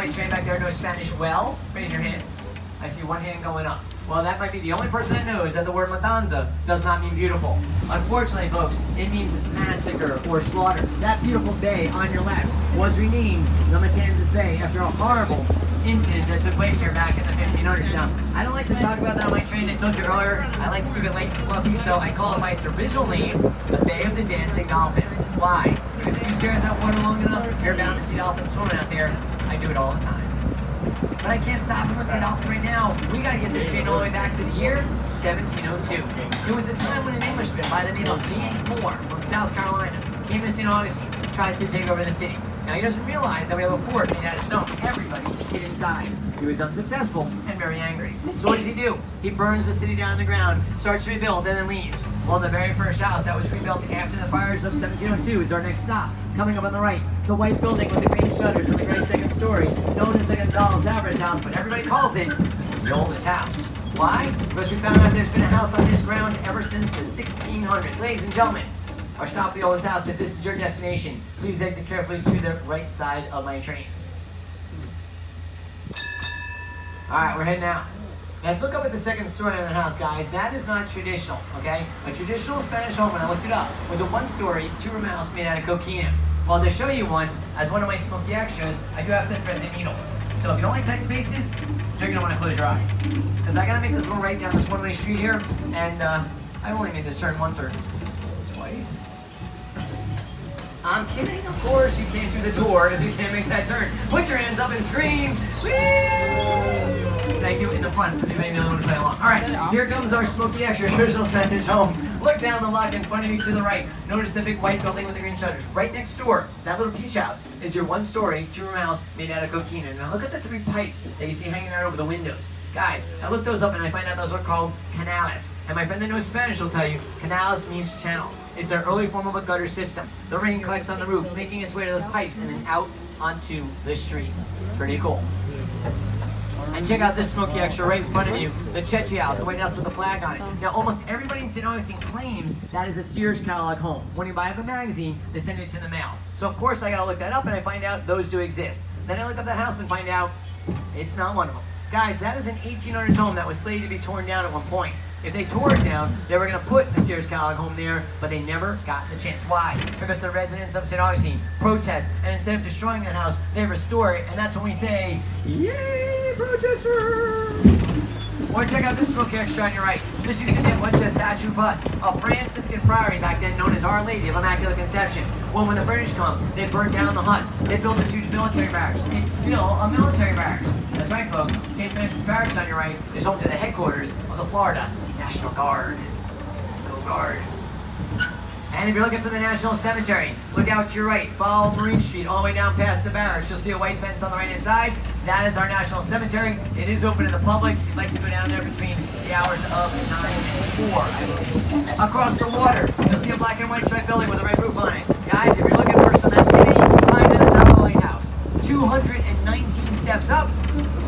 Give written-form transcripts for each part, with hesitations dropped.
my train back there knows Spanish well? Raise your hand. I see one hand going up. Well, that might be the only person that knows that the word matanza does not mean beautiful. Unfortunately, folks, it means massacre or slaughter. That beautiful bay on your left was renamed the Matanzas Bay after a horrible incident that took place here back in the 1500s. Now, I don't like to talk about that on my train. I told you earlier, I like to keep it light and fluffy, so I call it by its original name, the Bay of the Dancing Dolphin. Why? Because if you stare at that water long enough, you're bound to see dolphins swimming out there. I do it all the time. But I can't stop and look at dolphin right now. We gotta get this train all the way back to the year 1702. It was the time when an Englishman by the name of James Moore from South Carolina came to St. Augustine, tries to take over the city. Now he doesn't realize that we have a fort made out of stone. Everybody get inside. He was unsuccessful and very angry. So what does he do? He burns the city down to the ground, starts to rebuild, and then leaves. Well, the very first house that was rebuilt after the fires of 1702 is our next stop. Coming up on the right, the white building with the green shutters and the gray second story, known as the Gonzalez Alvarez house, but everybody calls it the oldest house. Why? Because we found out there's been a house on this grounds ever since the 1600s. Ladies and gentlemen, our stop at the oldest house. If this is your destination, please exit carefully to the right side of my train. Alright, we're heading out. Now look up at the second story on the house, guys. That is not traditional, okay? A traditional Spanish home, when I looked it up, was a one-story, two-room house made out of coquina. Well, to show you one, as one of my Smokey extras, I do have to thread the needle. So if you don't like tight spaces, you're gonna wanna close your eyes. Because I gotta make this little right down this one-way street here, and I only made this turn once or twice. I'm kidding, of course you can't do the tour if you can't make that turn. Put your hands up and scream, whee! Thank you in the front for anybody who want to play along. Alright, here comes our Smokey Extra traditional Spanish home. Look down the block in front of you to the right. Notice the big white building with the green shutters. Right next door, that little peach house is your one-story, two-room house made out of coquina. Now look at the three pipes that you see hanging out over the windows. Guys, I looked those up and I find out those are called canales. And my friend that knows Spanish will tell you, canales means channels. It's an early form of a gutter system. The rain collects on the roof, making its way to those pipes and then out onto the street. Pretty cool. And check out this Smokey Extra right in front of you, the Chechi house, the white house with the flag on it. Now, almost everybody in St. Augustine claims that is a Sears catalog home. When you buy up a magazine, they send it to the mail. So of course I gotta look that up and I find out those do exist. Then I look up that house and find out it's not one of them. Guys, that is an 1800s home that was slated to be torn down at one point. If they tore it down, they were going to put the Sears catalog home there, but they never got the chance. Why? Because the residents of St. Augustine protest, and instead of destroying that house, they restore it, and that's when we say, yay, protesters! Or check out this Smokey Extra on your right. This used to be a bunch of thatch roof huts, a Franciscan priory back then known as Our Lady of Immaculate Conception. Well, when the British come, they burned down the huts. They built this huge military barracks. It's still a military barracks. That's right, folks. St. Francis Barracks on your right is home to the headquarters of the Florida National Guard. Go Guard. And if you're looking for the National Cemetery, look out to your right. Follow Marine Street all the way down past the barracks. You'll see a white fence on the right-hand side. That is our National Cemetery. It is open to the public. You'd like to go down there between the hours of 9 and 4, I believe. Across the water, you'll see a black and white striped building with a red roof on it. Guys, if you're looking for some activity, climb to the top of the lighthouse. 219 steps up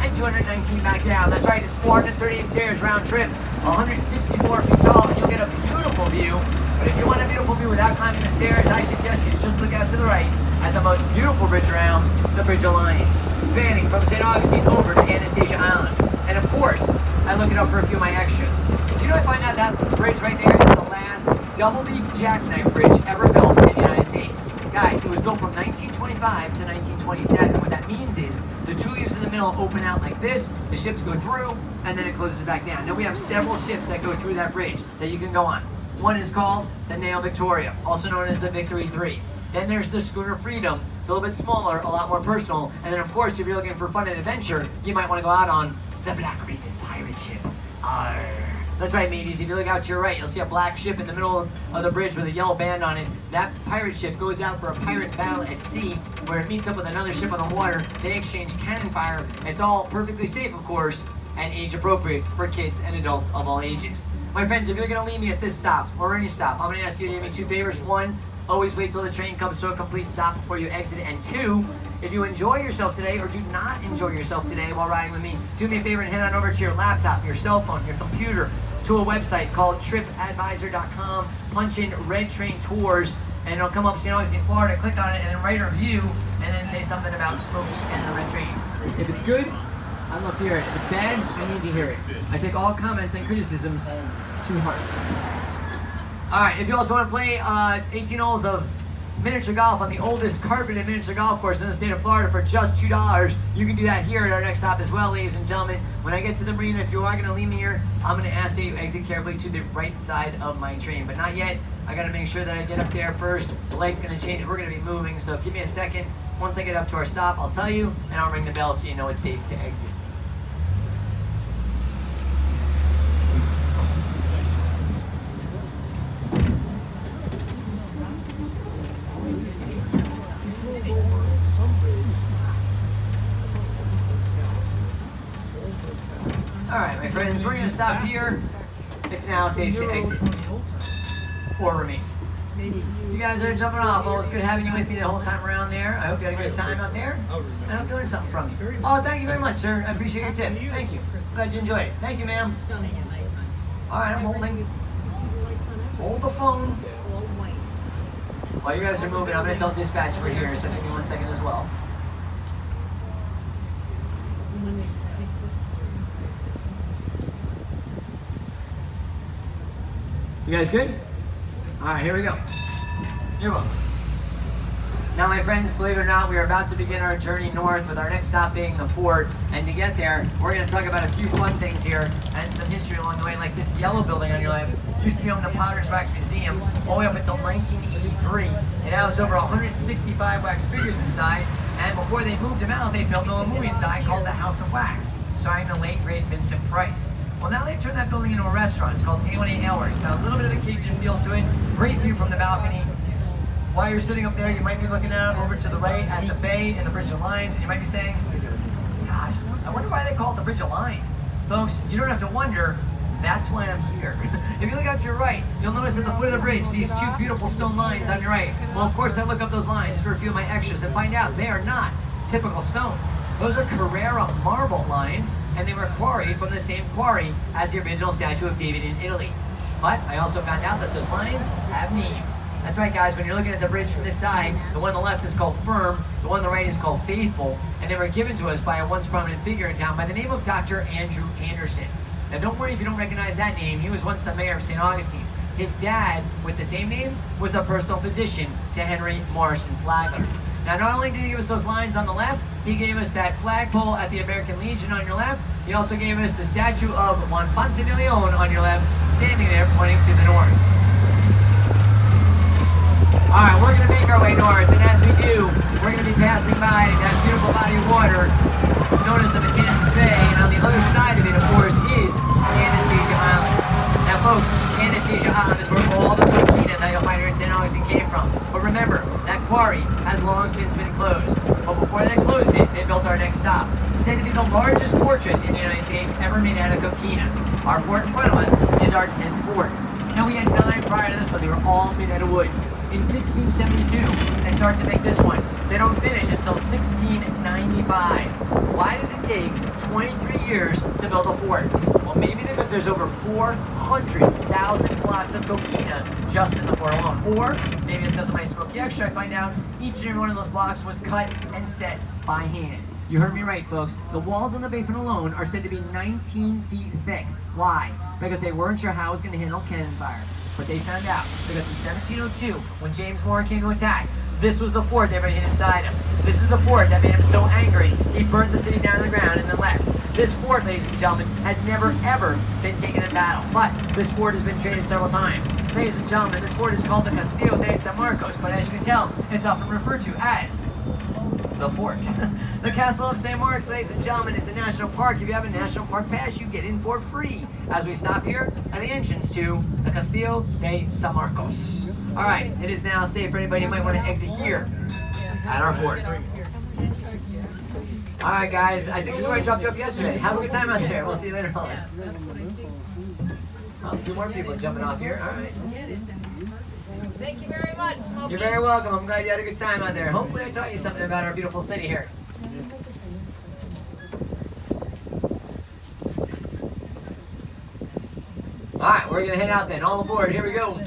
and 219 back down. That's right, it's 438 stairs round trip, 164 feet tall, and you'll get a beautiful view. But if you want a beautiful view without climbing the stairs, I suggest you just look out to the right at the most beautiful bridge around, the Bridge of Lions, spanning from St. Augustine over to Anastasia Island. And of course, I look it up for a few of my extras. Do you know I find out that bridge right there is the last double-leaf jackknife bridge ever built in the United States? Guys, it was built from 1925 to 1927. What that means is the two leaves in the middle open out like this, the ships go through, and then it closes back down. Now we have several ships that go through that bridge that you can go on. One is called the Nao Victoria, also known as the Victory 3. Then there's the Schooner Freedom. It's a little bit smaller, a lot more personal. And then of course, if you're looking for fun and adventure, you might want to go out on the Black Raven pirate ship. Arr. That's right, mateys. If you look out to your right, you'll see a black ship in the middle of the bridge with a yellow band on it. That pirate ship goes out for a pirate battle at sea, where it meets up with another ship on the water. They exchange cannon fire. It's all perfectly safe, of course, and age appropriate for kids and adults of all ages. My friends, if you're going to leave me at this stop or any stop, I'm going to ask you to do me two favors. One, always wait till the train comes to a complete stop before you exit. And two, if you enjoy yourself today or do not enjoy yourself today while riding with me, do me a favor and head on over to your laptop, your cell phone, your computer, to a website called tripadvisor.com. Punch in Red Train Tours. and it'll come up St. Augustine, Florida. Click on it and then write a review and then say something about Smokey and the red train. If it's good, I'd love to hear it. If it's bad, I need to hear it. I take all comments and criticisms to heart. Alright, if you also want to play 18 holes of miniature golf on the oldest carpeted miniature golf course in the state of Florida for just $2, you can do that here at our next stop as well, ladies and gentlemen. When I get to the marina, if you are going to leave me here, I'm going to ask that you exit carefully to the right side of my train. But not yet. I got to make sure that I get up there first. The light's going to change. We're going to be moving, so give me a second. Once I get up to our stop, I'll tell you, and I'll ring the bell so you know it's safe to exit. Alright, my friends, we're going to stop here. It's now safe to exit. Or remain. You guys are jumping off. Well, it's good having you with me the whole time around there. I hope you had a good time out there. And I hope you learned something from you. Oh, thank you very much, sir. I appreciate your tip. Thank you. Glad you enjoyed it. Thank you, ma'am. Alright, I'm holding. Hold the phone. While you guys are moving, I'm going to tell dispatch we're here, so give me 1 second as well. You guys good? Alright, here we go. You're welcome. Now, my friends, believe it or not, we are about to begin our journey north with our next stop being the fort. And to get there, we're going to talk about a few fun things here and some history along the way. Like this yellow building on your left used to be owned the Potter's Wax Museum all the way up until 1983. It housed over 165 wax figures inside. And before they moved them out, they filmed a movie inside called The House of Wax, starring the late, great Vincent Price. Well, now they've turned that building into a restaurant. It's called A18 Elwer. It's got a little bit of a Cajun feel to it. Great view from the balcony. While you're sitting up there, you might be looking out over to the right at the bay and the Bridge of Lions, and you might be saying, gosh, I wonder why they call it the Bridge of Lions. Folks, you don't have to wonder. That's why I'm here. If you look out to your right, you'll notice at the foot of the bridge these two beautiful stone lines on your right. Well, of course, I look up those lines for a few of my extras and find out they are not typical stone. Those are Carrara marble lines, and they were quarried from the same quarry as the original statue of David in Italy. But I also found out that those lines have names. That's right, guys, when you're looking at the bridge from this side, the one on the left is called Firm, the one on the right is called Faithful, and they were given to us by a once prominent figure in town by the name of Dr. Andrew Anderson. Now, don't worry if you don't recognize that name. He was once the mayor of St. Augustine. His dad, with the same name, was a personal physician to Henry Morrison Flagler. Now, not only did he give us those lines on the left, he gave us that flagpole at the American Legion on your left. He also gave us the statue of Juan Ponce de Leon on your left, standing there pointing to the north. Alright, we're going to make our way north, and as we do, we're going to be passing by that beautiful body of water known as the Matanzas Bay, and on the other side of it, of course, is Anastasia Island. Now, folks, Anastasia Island is where all the coquina that you'll find here in St. Augustine came from. But remember, that quarry has long since been closed. But before they closed it, they built our next stop. It's said to be the largest fortress in the United States ever made out of coquina. Our fort in front of us is our 10th fort. Now, we had 9 prior to this one. They were all made out of wood. In 1672, they start to make this one. They don't finish until 1695. Why does it take 23 years to build a fort? Well, maybe because there's over 400,000 blocks of coquina just in the fort alone. Or maybe it's because of my Smokey Extra. I find out each and every one of those blocks was cut and set by hand. You heard me right, folks. The walls on the basement alone are said to be 19 feet thick. Why? Because they weren't sure how it was going to handle cannon fire. But they found out, because in 1702, when James Moore came to attack, this was the fort they were hid inside him. This is the fort that made him so angry, he burnt the city down to the ground and then left. This fort, ladies and gentlemen, has never ever been taken in battle, but this fort has been traded several times. Ladies and gentlemen, this fort is called the Castillo de San Marcos, but as you can tell, it's often referred to as the fort. The Castle of St. Mark's, ladies and gentlemen, it's a national park. If you have a national park pass, you get in for free as we stop here at the entrance to the Castillo de San Marcos. All right, it is now safe for anybody who might want to exit here at our fort. All right, guys, I think this is where I dropped you up yesterday. Have a good time out there. We'll see you later on. Oh, a few more people jumping off here. All right. Thank you very much, Smokey. You're very welcome. I'm glad you had a good time out there. Hopefully I taught you something about our beautiful city here. Alright, we're going to head out then. All aboard. Here we go.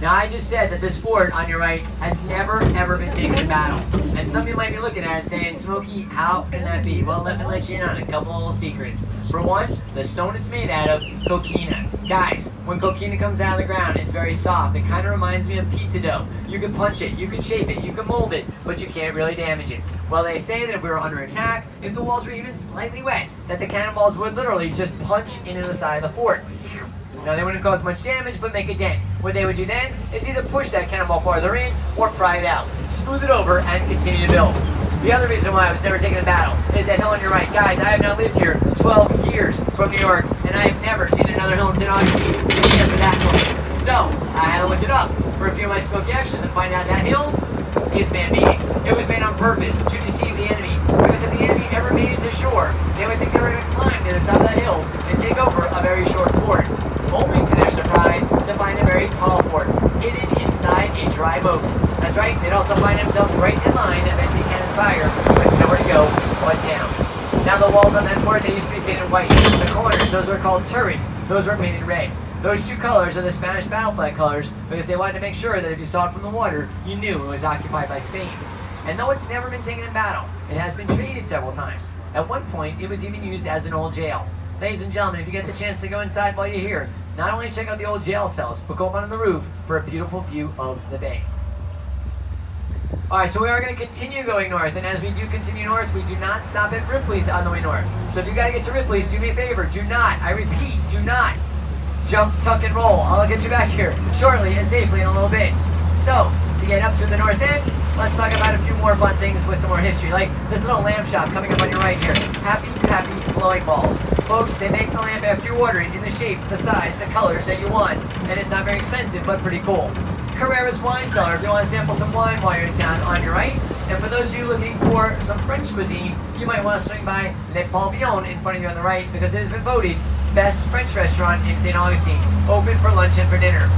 Now, I just said that this fort on your right has never, ever been taken in battle. And some of you might be looking at it and saying, Smokey, how can that be? Well, let me let you in on a couple of little secrets. For one, the stone it's made out of, coquina. Guys, when coquina comes out of the ground, it's very soft. It kind of reminds me of pizza dough. You can punch it, you can shape it, you can mold it, but you can't really damage it. Well, they say that if we were under attack, if the walls were even slightly wet, that the cannonballs would literally just punch into the side of the fort. Now, they wouldn't cause much damage, but make a dent. What they would do then is either push that cannonball farther in or pry it out, smooth it over, and continue to build. The other reason why I was never taken in battle is that hill on your right. Guys, I have now lived here 12 years from New York, and I have never seen another hill in St. Augustine except for that one. So, I had to look it up for a few of my Smokey extras and find out that hill is man-made. It was made on purpose to deceive the enemy, because if the enemy ever made it to shore, they would think they were going to climb to the top of that hill and take over a very short fort. Only to their surprise to find a very tall fort hidden inside a dry boat. That's right, they'd also find themselves right in line of enemy cannon fire with nowhere to go but down. Now the walls on that fort, they used to be painted white. The corners, those are called turrets. Those were painted red. Those two colors are the Spanish battle flag colors because they wanted to make sure that if you saw it from the water, you knew it was occupied by Spain. And though it's never been taken in battle, it has been traded several times. At one point, it was even used as an old jail. Ladies and gentlemen, if you get the chance to go inside while you're here, not only check out the old jail cells, but go up on the roof for a beautiful view of the bay. Alright, so we are going to continue going north, and as we do continue north, we do not stop at Ripley's on the way north. So if you got to get to Ripley's, do me a favor, do not, I repeat, do not jump, tuck, and roll. I'll get you back here shortly and safely in a little bit. So, to get up to the north end, let's talk about a few more fun things with some more history, like this little lamp shop coming up on your right here. Happy blowing balls. Folks, they make the lamp after you order it in the shape, the size, the colors that you want, and it's not very expensive, but pretty cool. Carrera's Wine Cellar, if you want to sample some wine while you're in town, on your right. And for those of you looking for some French cuisine, you might want to swing by Le Pavillon in front of you on the right, because it has been voted best French restaurant in St. Augustine, open for lunch and for dinner.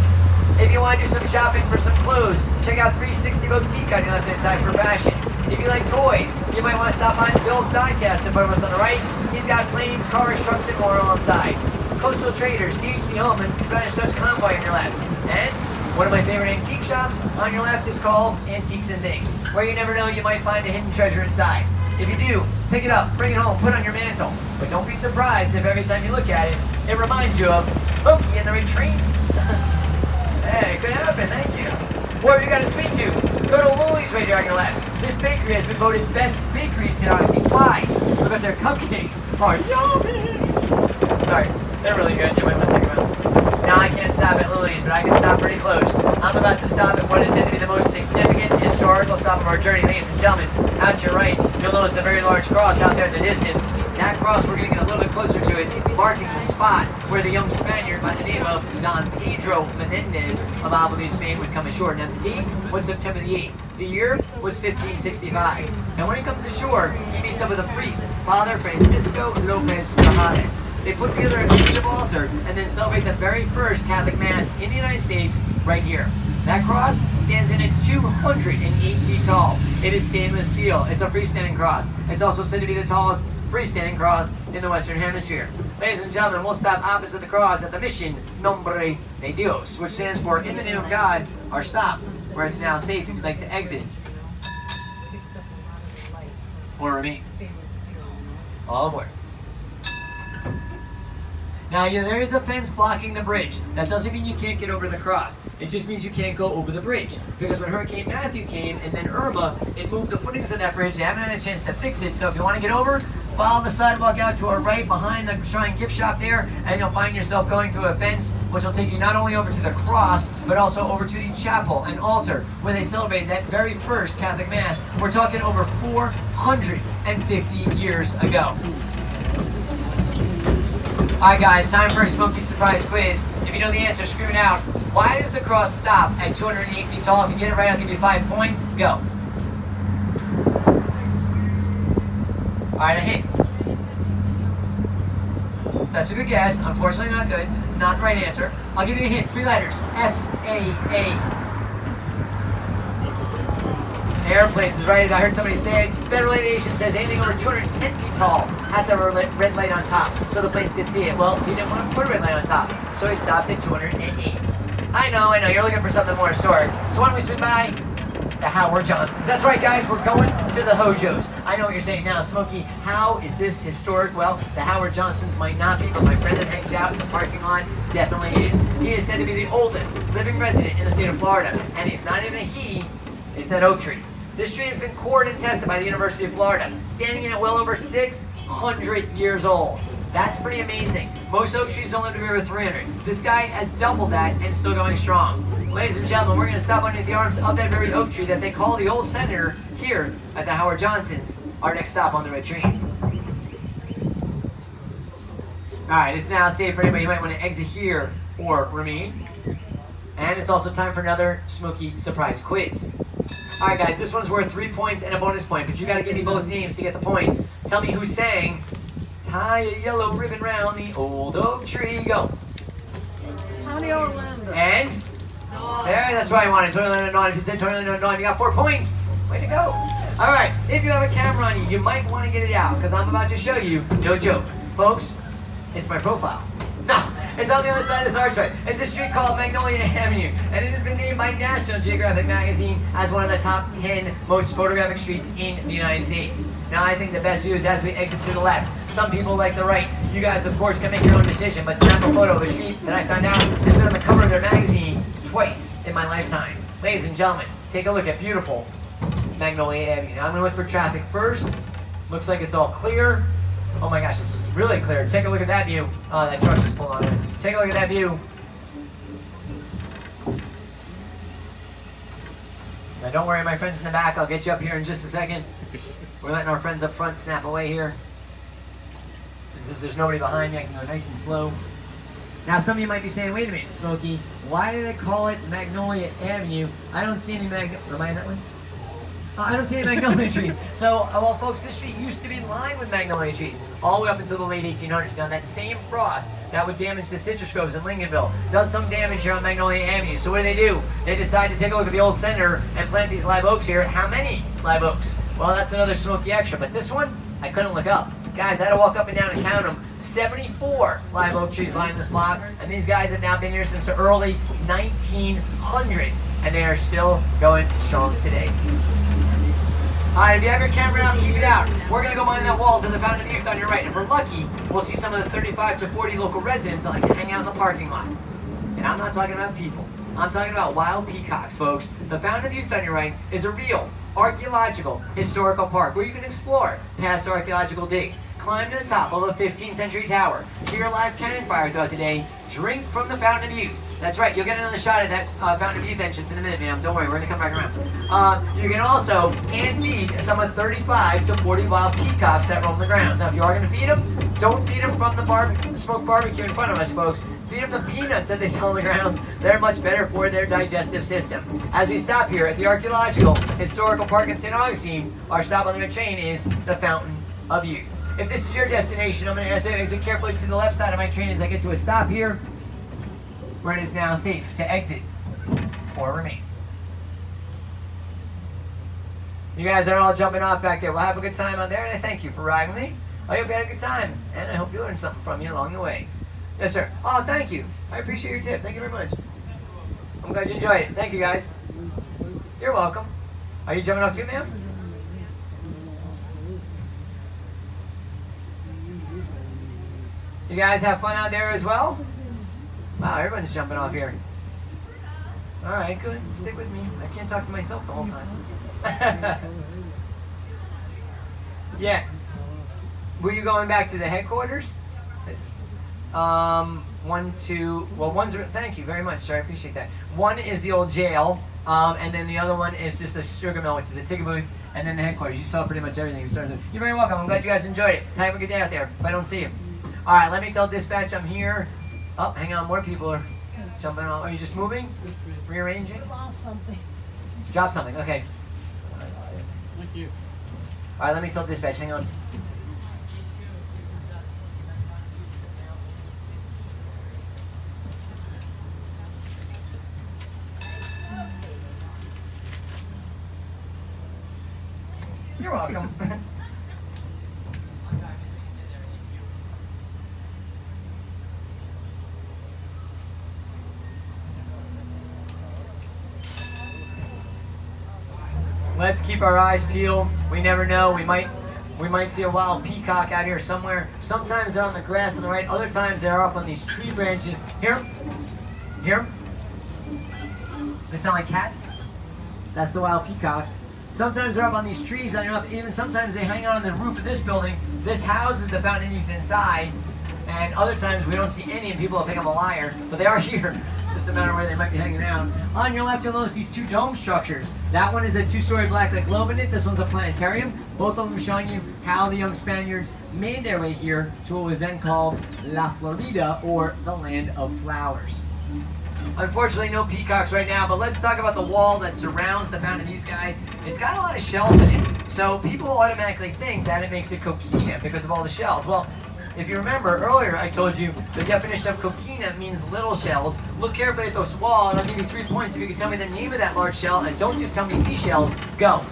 If you want to do some shopping for some clothes, check out 360 Boutique on your left-hand side for fashion. If you like toys, you might want to stop by Bill's Diecast in front of us on the right. He's got planes, cars, trucks, and more alongside. Coastal Traders, DHC Home, and Spanish Dutch Convoy on your left. And one of my favorite antique shops on your left is called Antiques and Things, where you never know, you might find a hidden treasure inside. If you do, pick it up, bring it home, put it on your mantle. But don't be surprised if every time you look at it, it reminds you of Smokey and the Retreat. Hey, it could happen, thank you. Or if you got a sweet tooth, go to Lily's right here on your left. This bakery has been voted best bakery in St. Augustine. Why? Because their cupcakes are yummy. Sorry, they're really good. You might want to check them out. Now I can't stop at Lily's, but I can stop pretty close. I'm about to stop at what is said to be the most significant historical stop of our journey. Ladies and gentlemen, out to your right, you'll notice the very large cross out there in the distance. That cross, we're going to get a little bit closer to it, marking the spot where the young Spaniard by the name of Don Pedro Menendez of Abilene, Spain would come ashore. Now, the date was September the 8th. The year was 1565. And when he comes ashore, he meets up with a priest, Father Francisco Lopez Grajales. They put together a massive altar and then celebrate the very first Catholic Mass in the United States right here. That cross stands in at 208 feet tall. It is stainless steel. It's a freestanding cross. It's also said to be the tallest freestanding cross in the Western Hemisphere. Ladies and gentlemen, we'll stop opposite the cross at the Mission Nombre de Dios, which stands for In the Name of God, or stop, where it's now safe if you'd like to exit or remain. All aboard. Now, there is a fence blocking the bridge. That doesn't mean you can't get over the cross. It just means you can't go over the bridge. Because when Hurricane Matthew came and then Irma, it moved the footings of that bridge. They haven't had a chance to fix it. So if you want to get over, follow the sidewalk out to our right behind the Shrine gift shop there, and you'll find yourself going through a fence, which will take you not only over to the cross, but also over to the chapel and altar, where they celebrate that very first Catholic Mass. We're talking over 450 years ago. Alright guys, time for a Smokey surprise quiz. If you know the answer, scream it out. Why does the cross stop at 208 feet tall? If you get it right, I'll give you 5 points. Go. Alright, a hint. That's a good guess. Unfortunately not good. Not the right answer. I'll give you a hint. 3 letters. F-A-A. Airplanes is right. I heard somebody say it. Federal Aviation says anything over 210 feet tall has to have a red light on top so the planes can see it. Well, he didn't want to put a red light on top, so he stopped at 208. I know, you're looking for something more historic. So why don't we swing by the Howard Johnsons? That's right, guys, we're going to the Hojos. I know what you're saying now, Smokey, how is this historic? Well, the Howard Johnsons might not be, but my friend that hangs out in the parking lot definitely is. He is said to be the oldest living resident in the state of Florida, and he's not even a he, it's that oak tree. This tree has been cored and tested by the University of Florida, standing in at well over 600 years old. That's pretty amazing. Most oak trees don't live to be over 300. This guy has doubled that and still going strong. Ladies and gentlemen, we're going to stop underneath the arms of that very oak tree that they call the old senator here at the Howard Johnsons, our next stop on the red train. Alright, it's now safe for anybody who might want to exit here or remain. And it's also time for another Smokey surprise quiz. Alright guys, this one's worth 3 points and a bonus point, but you got to give me both names to get the points. Tell me who sang "Tie a Yellow Ribbon Round the Old Oak Tree." Go. Tony Orlando. And? There, that's what I wanted. Tony Orlando 9. If you said Tony Orlando 9, you got 4 points. Way to go. Alright, if you have a camera on you, you might want to get it out, because I'm about to show you, no joke. Folks, it's my profile. No, it's on the other side of this archway. It's a street called Magnolia Avenue, and it has been named by National Geographic magazine as one of the top 10 most photographic streets in the United States. Now, I think the best view is as we exit to the left. Some people like the right. You guys, of course, can make your own decision, but snap a photo of a street that I found out has been on the cover of their magazine twice in my lifetime. Ladies and gentlemen, take a look at beautiful Magnolia Avenue. Now, I'm going to look for traffic first. Looks like it's all clear. Oh my gosh, it's really clear. Take a look at that view. Oh, that truck just pulled on in. Take a look at that view. Now don't worry, my friends in the back, I'll get you up here in just a second. We're letting our friends up front snap away here. And since there's nobody behind me, I can go nice and slow. Now some of you might be saying, wait a minute, Smokey, why do they call it Magnolia Avenue? I don't see any am I that way? I don't see any magnolia trees. So, well, folks, this street used to be lined with magnolia trees all the way up until the late 1800s. Now, that same frost that would damage the citrus groves in Lincolnville does some damage here on Magnolia Avenue. So, what do? They decide to take a look at the old senator and plant these live oaks here. How many live oaks? Well, that's another Smokey extra. But this one, I couldn't look up. Guys, I had to walk up and down and count them. 74 live oak trees line this block, and these guys have now been here since the early 1900s, and they are still going strong today. Alright, if you have your camera out, keep it out. We're going to go behind that wall to the Fountain of Youth on your right. If we're lucky, we'll see some of the 35 to 40 local residents that like to hang out in the parking lot. And I'm not talking about people. I'm talking about wild peacocks, folks. The Fountain of Youth on your right is a real archaeological historical park where you can explore past archaeological digs, climb to the top of a 15th century tower, hear a live cannon fire throughout the day, drink from the Fountain of Youth. That's right, you'll get another shot at that Fountain of Youth entrance in a minute, ma'am. Don't worry, we're going to come back around. You can also hand feed some of 35 to 40 wild peacocks that roam the grounds. Now, if you are going to feed them, don't feed them from the smoked barbecue in front of us, folks. Feed them the peanuts that they sell on the ground. They're much better for their digestive system. As we stop here at the Archaeological Historical Park in St. Augustine, our stop on the red train is the Fountain of Youth. If this is your destination, I'm going to ask you to exit carefully to the left side of my train as I get to a stop here, where it is now safe to exit or remain. You guys are all jumping off back there. Well, have a good time out there, and I thank you for riding with me. I hope you had a good time, and I hope you learned something from you along the way. Yes, sir. Oh, thank you. I appreciate your tip. Thank you very much. I'm glad you enjoyed it. Thank you, guys. You're welcome. Are you jumping off too, ma'am? You guys have fun out there as well? Wow, everyone's jumping off here. Alright, good. Stick with me. I can't talk to myself the whole time. Yeah. Were you going back to the headquarters? Thank you very much, sir. I appreciate that. One is the old jail, and then the other one is just a sugar mill, which is a ticket booth, and then the headquarters. You saw pretty much everything. You're very welcome. I'm glad you guys enjoyed it. Have a good day out there if I don't see you. Alright, let me tell dispatch I'm here. Oh, hang on, more people are jumping on. Are you just moving? Rearranging? Drop something. Drop something, okay. Thank you. Alright, let me tell dispatch, hang on. You're welcome. Let's keep our eyes peeled. We never know. We might see a wild peacock out here somewhere. Sometimes they're on the grass on the right. Other times they're up on these tree branches. Here. They sound like cats. That's the wild peacocks. Sometimes they're up on these trees. I don't know if even sometimes they hang out on the roof of this building. This houses the fountain of youth inside. And other times we don't see any and people will think I'm a liar. But they are here. It's just a matter of where they might be hanging out. On your left you'll notice these two dome structures. That one is a two-story blacklit globe in it. This one's a planetarium. Both of them showing you how the young Spaniards made their way here to what was then called La Florida, or the land of flowers. Unfortunately, no peacocks right now, but let's talk about the wall that surrounds the Fountain of Youth, guys. It's got a lot of shells in it, so people automatically think that it makes it coquina because of all the shells. Well, if you remember earlier, I told you the definition of coquina means little shells. Look carefully at this wall, and I'll give you 3 points if you can tell me the name of that large shell, and don't just tell me seashells. Go.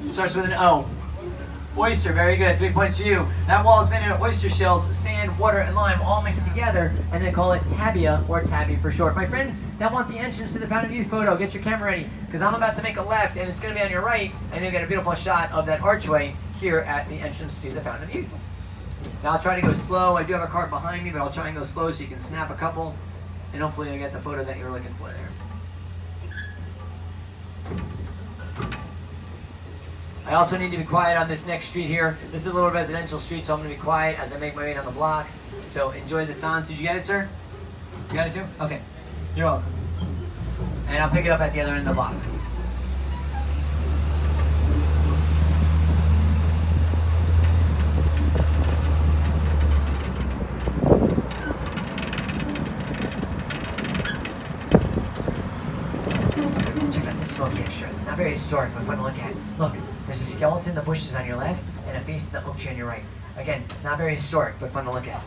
Starts with an O. Oyster, very good. 3 points for you. That wall is made out of oyster shells, sand, water, and lime all mixed together, and they call it tabia, or tabby for short. My friends that want the entrance to the Fountain of Youth photo, get your camera ready, because I'm about to make a left, and it's going to be on your right, and you'll get a beautiful shot of that archway here at the entrance to the Fountain of Youth. Now I'll try to go slow. I do have a cart behind me, but I'll try and go slow so you can snap a couple, and hopefully you'll get the photo that you're looking for there. I also need to be quiet on this next street here. This is a little residential street, so I'm going to be quiet as I make my way down the block. So enjoy the sounds. Did you get it, sir? You got it too? Okay. You're welcome. And I'll pick it up at the other end of the block. Check out this Smokey extra. Not very historic, but fun to look at. Look. There's a skeleton in the bushes on your left and a face in the oak tree on your right. Again, not very historic, but fun to look at.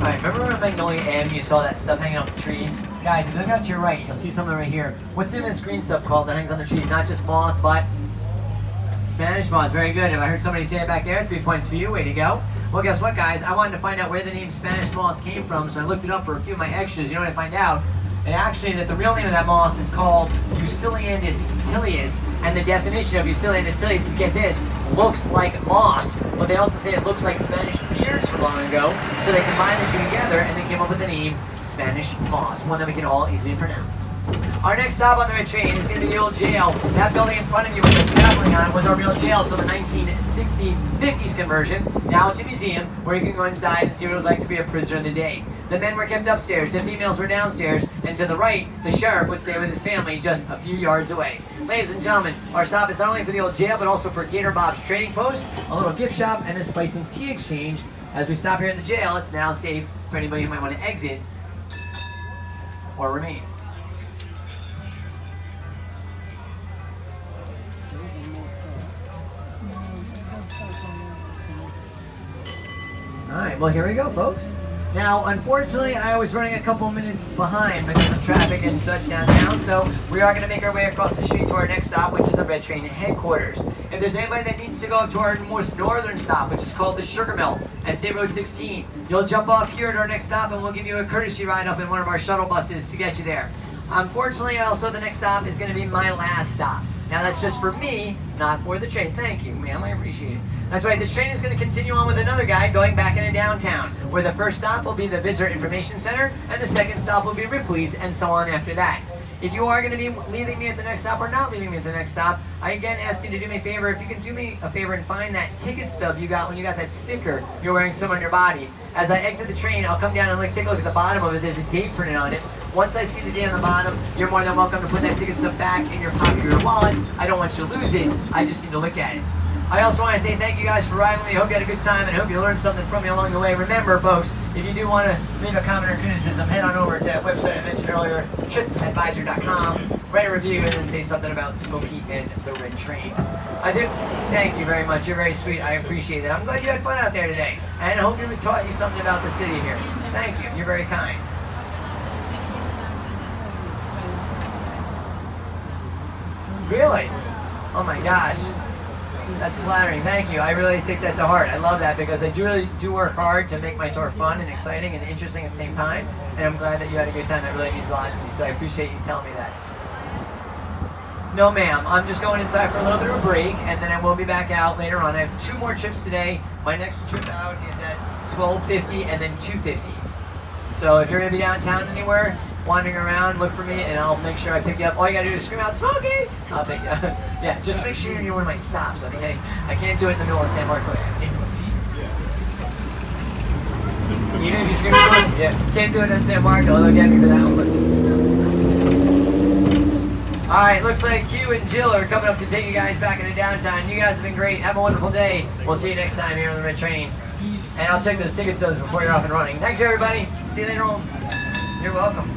Alright, remember on Magnolia Avenue you saw that stuff hanging off the trees? Guys, if you look out to your right, you'll see something right here. What's the name of this green stuff called that hangs on the trees? Not just moss, but Spanish moss. Very good. If I heard somebody say it back there, 3 points for you. Way to go. Well, guess what, guys? I wanted to find out where the name Spanish moss came from, so I looked it up for a few of my extras. You know what I find out? And actually, that the real name of that moss is called Usilianus tilius, and the definition of Usilianus tilius is, get this, looks like moss, but they also say it looks like Spanish beards from long ago, so they combined the two together and they came up with the name Spanish moss, one that we can all easily pronounce. Our next stop on the red train is going to be the old jail. That building in front of you with the scaffolding on it was our real jail until the 1960s, 50s conversion. Now it's a museum where you can go inside and see what it was like to be a prisoner of the day. The men were kept upstairs, the females were downstairs, and to the right, the sheriff would stay with his family just a few yards away. Ladies and gentlemen, our stop is not only for the old jail, but also for Gator Bob's Trading Post, a little gift shop, and a spice and tea exchange. As we stop here at the jail, it's now safe for anybody who might want to exit or remain. Alright, well here we go, folks. Now, unfortunately, I was running a couple minutes behind because of traffic and such downtown, so we are going to make our way across the street to our next stop, which is the Red Train headquarters. If there's anybody that needs to go up to our most northern stop, which is called the Sugar Mill at State Road 16, you'll jump off here at our next stop and we'll give you a courtesy ride up in one of our shuttle buses to get you there. Unfortunately, also the next stop is going to be my last stop. Now that's just for me, not for the train. Thank you, ma'am, I appreciate it. That's right, this train is going to continue on with another guy going back into downtown, where the first stop will be the Visitor Information Center, and the second stop will be Ripley's, and so on after that. If you are going to be leaving me at the next stop or not leaving me at the next stop, I again ask you to do me a favor. If you can do me a favor and find that ticket stub you got when you got that sticker you're wearing somewhere on your body. As I exit the train, I'll come down and take a look at the bottom of it. There's a date printed on it. Once I see the date on the bottom, you're more than welcome to put that ticket stub back in your pocket or your wallet. I don't want you to lose it. I just need to look at it. I also want to say thank you guys for riding with me. I hope you had a good time and I hope you learned something from me along the way. Remember, folks, if you do want to leave a comment or criticism, head on over to that website I mentioned earlier, tripadvisor.com, write a review, and then say something about Smokey and the Red Train. I do. Thank you very much. You're very sweet. I appreciate it. I'm glad you had fun out there today. And I hope we taught you something about the city here. Thank you. You're very kind. Really? Oh my gosh. That's flattering. Thank you. I really take that to heart. I love that because I really do work hard to make my tour fun and exciting and interesting at the same time. And I'm glad that you had a good time. That really means a lot to me. So I appreciate you telling me that. No, ma'am. I'm just going inside for a little bit of a break, and then I will be back out later on. I have 2 more trips today. My next trip out is at 12:50 and then 2:50. So if you're going to be downtown anywhere, wandering around, look for me, and I'll make sure I pick you up. All you got to do is scream out, Smokey! I'll pick you up. Yeah, just make sure you're near one of my stops, okay? I can't do it in the middle of San Marco. Even if you scream out, yeah, can't do it in San Marco. They'll get me for that one. Alright, looks like Hugh and Jill are coming up to take you guys back into downtown. You guys have been great. Have a wonderful day. We'll see you next time here on the Red Train. And I'll check those ticket stubs before you're off and running. Thanks, everybody. See you later on. You're welcome.